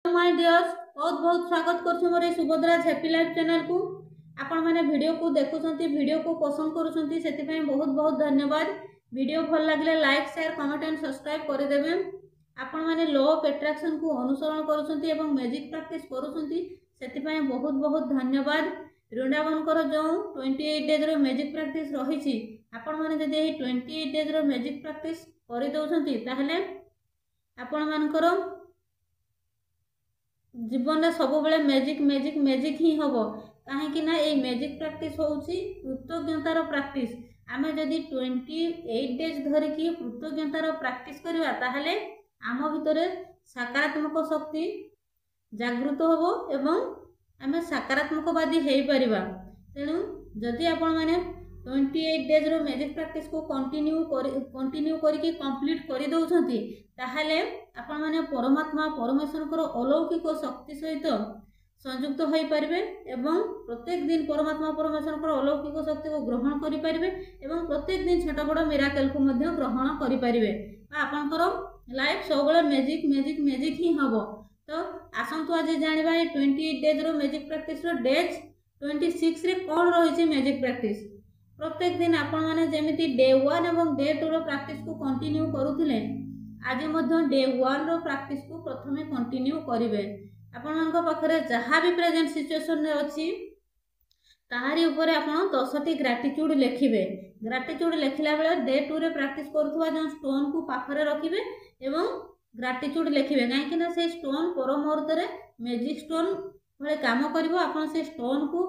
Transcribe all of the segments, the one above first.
My dears बहुत बहुत स्वागत करछु मोर सुभद्रा हैप्पी लाइफ चैनल को। आपण माने वीडियो को देखुछंती, वीडियो को पसंद करूछंती, सेति पई बहुत बहुत धन्यवाद। वीडियो भल लागले like share comment and subscribe कर देबे। आपण माने लॉ ऑफ अट्रैक्शन को अनुसरण करूछंती एवं मैजिक प्रैक्टिस करूछंती, सेति पई बहुत बहुत धन्यवाद। वृंदावन कर जो 28 डेज रो मैजिक प्रैक्टिस रहिछि, आपण माने जदि एही 28 डेज रो मैजिक प्रैक्टिस करि दउछंती ताहले आपण मानकर जीवन में सब बेले मैजिक मैजिक मैजिक ही हम कहीं ये मैजिक प्रैक्टिस होउछि कृतज्ञतार प्रैक्टिस। आमे जदि 28 डेज धरिकी कृतज्ञतार प्रैक्टिस करवा ताहले आम भितर सकारात्मक शक्ति जागृत होबो एवं आमे सकारात्मकवादी हेई परिबा। तेणु जदि आपण माने 28 डेज रो मैजिक प्रैक्टिस को कंटिन्यू करके कंप्लीट कर दउछंती ताहले आपण माने परमात्मा परमेश्वर को अलौकिक शक्ति सहित संयुक्त होई परिबे एवं प्रत्येक दिन परमात्मा परमेश्वर को अलौकिक शक्ति को ग्रहण करि परिबे एवं प्रत्येक दिन छोट बड़ मिराकल को मध्य ग्रहण करि परिबे। आपनकर लाइफ सबले मैजिक मैजिक मैजिक ही हबो। तो आसंतु आज जानिबा 28 डेज रो मैजिक प्रैक्टिस रो डेज 26 रे कोन रहिछि मैजिक प्रैक्टिस। प्रत्येक दिन आपण माने जेमिति डे 1 एवं डे 2 रो प्रैक्टिस को कंटिन्यू करूथिले, आज मध्य डे 1 रो प्रैक्टिस को प्रथमे कंटिन्यू करिवे। आपण मानक पाखरे जहा भी प्रेजेंट सिचुएशन रे अछि ताहारी ऊपर आपण 10 टी ग्रेटिट्यूड लिखिबे। ग्रेटिट्यूड लिखला बेले डे 2 रे प्रैक्टिस करथुवा जो स्टोन को पाखरे रखिबे एवं ग्रेटिट्यूड लिखिबे, काहे कि ना से स्टोन पर मुहूर्त रे मैजिक स्टोन भले काम करिवो। आपण से स्टोन को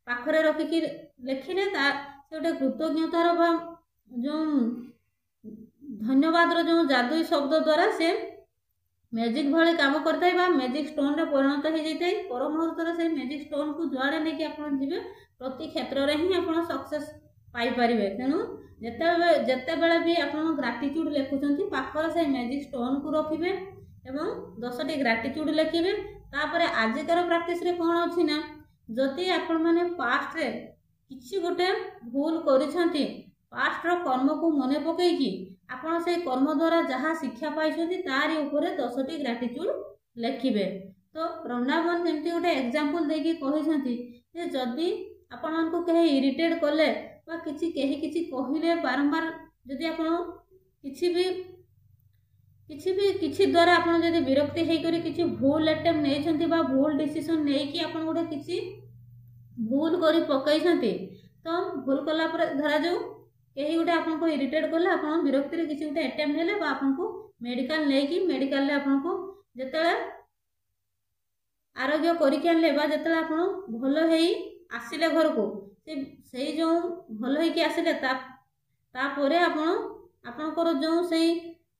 पाखरे रखिकी लिखिले ता से गोटे कृतज्ञतार जो धन्यवाद जो जादुई शब्द द्वारा से मैजिक भले काम करता है मैजिक स्टोन रे परिणत हो जाता है। पर मुहूर्त से मैजिक स्टोन को जुआड़े नहीं कि आपन जीवे प्रति क्षेत्र में ही आप सक्सेस पाई परिबे। तेणु जेते बेले भी आपन ग्रेटिट्यूड लिखुचंती पाखर से मैजिक स्टोन को रखिबे एवं 10 टी ग्रेटिट्यूड लिखिबे। तापरे आजिकार प्रैक्टिस रे कोन अछि ना, जति आपन माने पास्ट रे किछि गोटे भूल करिसंती पास्ट रो कर्म को मने पकेकी आपण से कर्म द्वारा जहाँ शिक्षा पाइछंती तारी ऊपर 10 टी ग्रेटिट्यूड लिखिबे। तो वृंदावन जेमती गोटे एग्जांपल देकी कहिसंती जे जदि आपण मन को कहे इरिटेट करले बा किछि कहि किछि कहिले बारंबार जदि आपण किछि द्वारा आपण जदि विरक्ति हेई करी किछि भूल अटेम्प्ट नेइछंती बा भूल डिसीजन नेई कि आपण गोटे किछि भूल करी पकाइछंती, तो भूल कला पर धरा जाऊ कहीं गोटे आपन को इरिटेट करले आपन विरक्ति रे किछि गोटे अटेम्प्ट हेले बा आपन को मेडिकल नै कि मेडिकल ले आपन को जतले आरोग्य करि के आनले बा जतले आपन भलो हेई आसिले घर को से जो भलो हेई कि आसिले ता परे आपन को जो सेई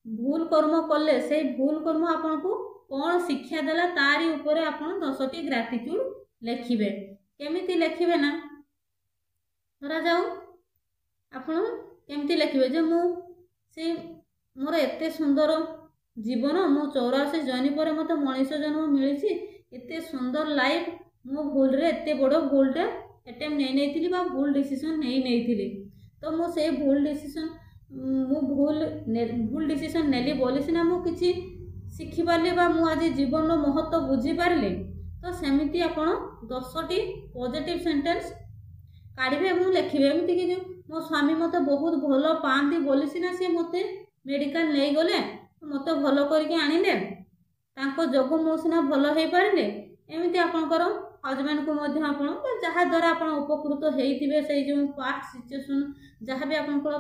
भूल कर्म करले से भूल कर्म आपन को कोन शिक्षा देला तारी ऊपर आपन 10 टी ग्रेटिट्यूड लिखिबे। केमिति लिखिबे ना, धरा जाऊ आपण केमती लिखिबे जे मु से मोर एते सुंदर जीवन मु 84 जनी पर मते मनीष जन्म मिलिछि एते सुंदर लाइफ मु भूल रे एते बड़ो भूलटे अटेम्प्ट नै नैथिली बा भूल डिसीजन नै नैथिली। तो मु से भूल डिसीजन नेली बोली सिना मु किछि शिखि पारली बा मु आज जीवन रो महत्व बुझी पारली। तो सेमिति आपण 10 टी पॉजिटिव सेंटेंस काढिबे मु लिखिबे। एमिति कि जो मो स्वामी मते बहुत भलो पांती बोली सिना से मते मेडिकल नै गले मते भलो करके आनिले तांको जोगो मो सिना भलो हे पारिले। एमिति आपनकर हस्बैंड को मध्य आपण जहा द्वारा आपण उपकृत हेइथिबे से जो पास्ट सिचुएशन जहा भी आपनकर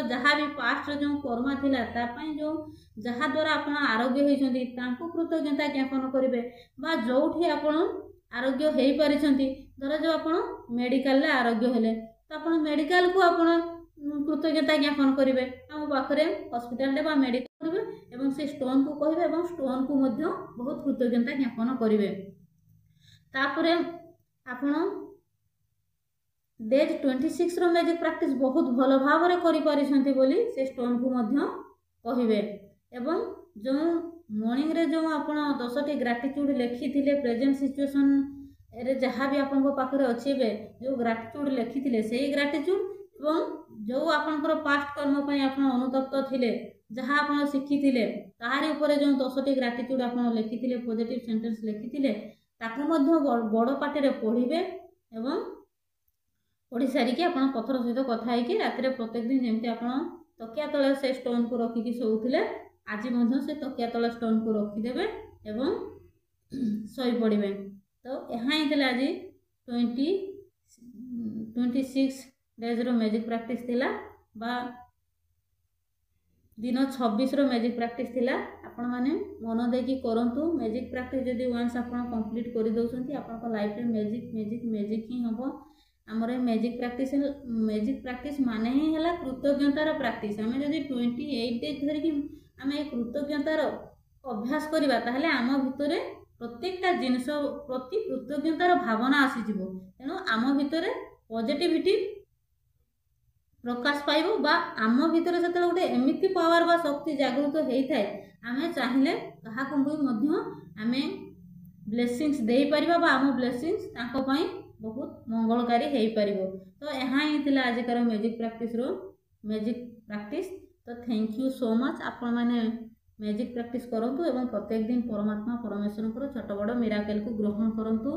जहा भी पास्ट जो कर्म थिला ता पई जो जहा द्वारा आपण आरोग्य हेइछंती तांको कृतज्ञता ज्ञापन करिवे बा जोठी आपण आरोग्य हेइ परिछंती। धर जो आपण मेडिकल ले आरोग्य हेले तो आपण मेडिकल को आपण कृतज्ञता ज्ञापन करिवे, हम पाखरे हॉस्पिटल ले बा मेडिकल करिवे एवं से स्टोन को कहिवे एवं स्टोन को मध्य बहुत कृतज्ञता ज्ञापन करिवे। तापरे आपण डेज 26 रो मैजिक प्रैक्टिस बहुत भलो भाव रे करि परिछंती बोली से स्टोन को मध्य कहिवे एवं जो मॉर्निंग रे जो आपण 10 टी ग्रेटिट्यूड लिखिथिले प्रेजेंट सिचुएशन रे जहाँ भी आपन को पाखरे अछि बे जो ग्रेटिट्यूड लिखिथिले सेही ग्रेटिट्यूड एवं जो आपनकर पास्ट कर्म पई आपण अनुतप्त थिले जहाँ आप शिखिले ताहारी उपरे जो 10टी ग्राटिट्यूड आप लिखिले पॉजिटिव सेंटेंस लिखिले ताकू मध्य बड़ पाटे पढ़े एवं पढ़ी सारिकी आप पथर सहित कथा है राति प्रत्येक दिन जमी आप तकिया तले से स्टोन को रखिकी शोले आज से तकिया तले स्टोन को रखिदेवे एवं शोई पड़े। तो यहाँ ही आज 26 डेज रो मैजिक प्रैक्टिस थिला बा दिन 26 रो मैजिक प्रैक्टिस थिला। आपण माने मन देकी करंतु मैजिक प्रैक्टिस जदि वंस आपण कंप्लीट कर दउसंती आपण लाइफ रे मैजिक मैजिक मैजिक ही हबो। हमर मैजिक प्रैक्टिस माने ही हला कृतज्ञतार प्रैक्टिस। आमे जदि 28 डेज धरि कि आमे कृतज्ञतार अभ्यास करिबा ताहले आम भितरे प्रत्येकटा जिनिस प्रति कृतज्ञतार भावना आसीजिवो। तेणु आम भितरे पॉजिटिविटी प्रकाश पाइब बा आम भितर से गोटे एमती पावर बा शक्ति जागृत होता है आमे चाहिए क्या आम ब्लेसिंग्स दे पारिबा बा आम ब्लेसिंग्स तांको पई बहुत मंगलकारी हो पार। तो यहाँ ही थिला आजिकार मैजिक प्रैक्टिस। तो थैंक यू सो मच। आपण माने मैजिक प्रैक्टिस करंतु एवं प्रत्येक दिन परमात्मा परमेश्वर छोट बड़ मिराकल को ग्रहण करंतु।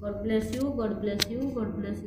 God bless you, God bless you, God bless you.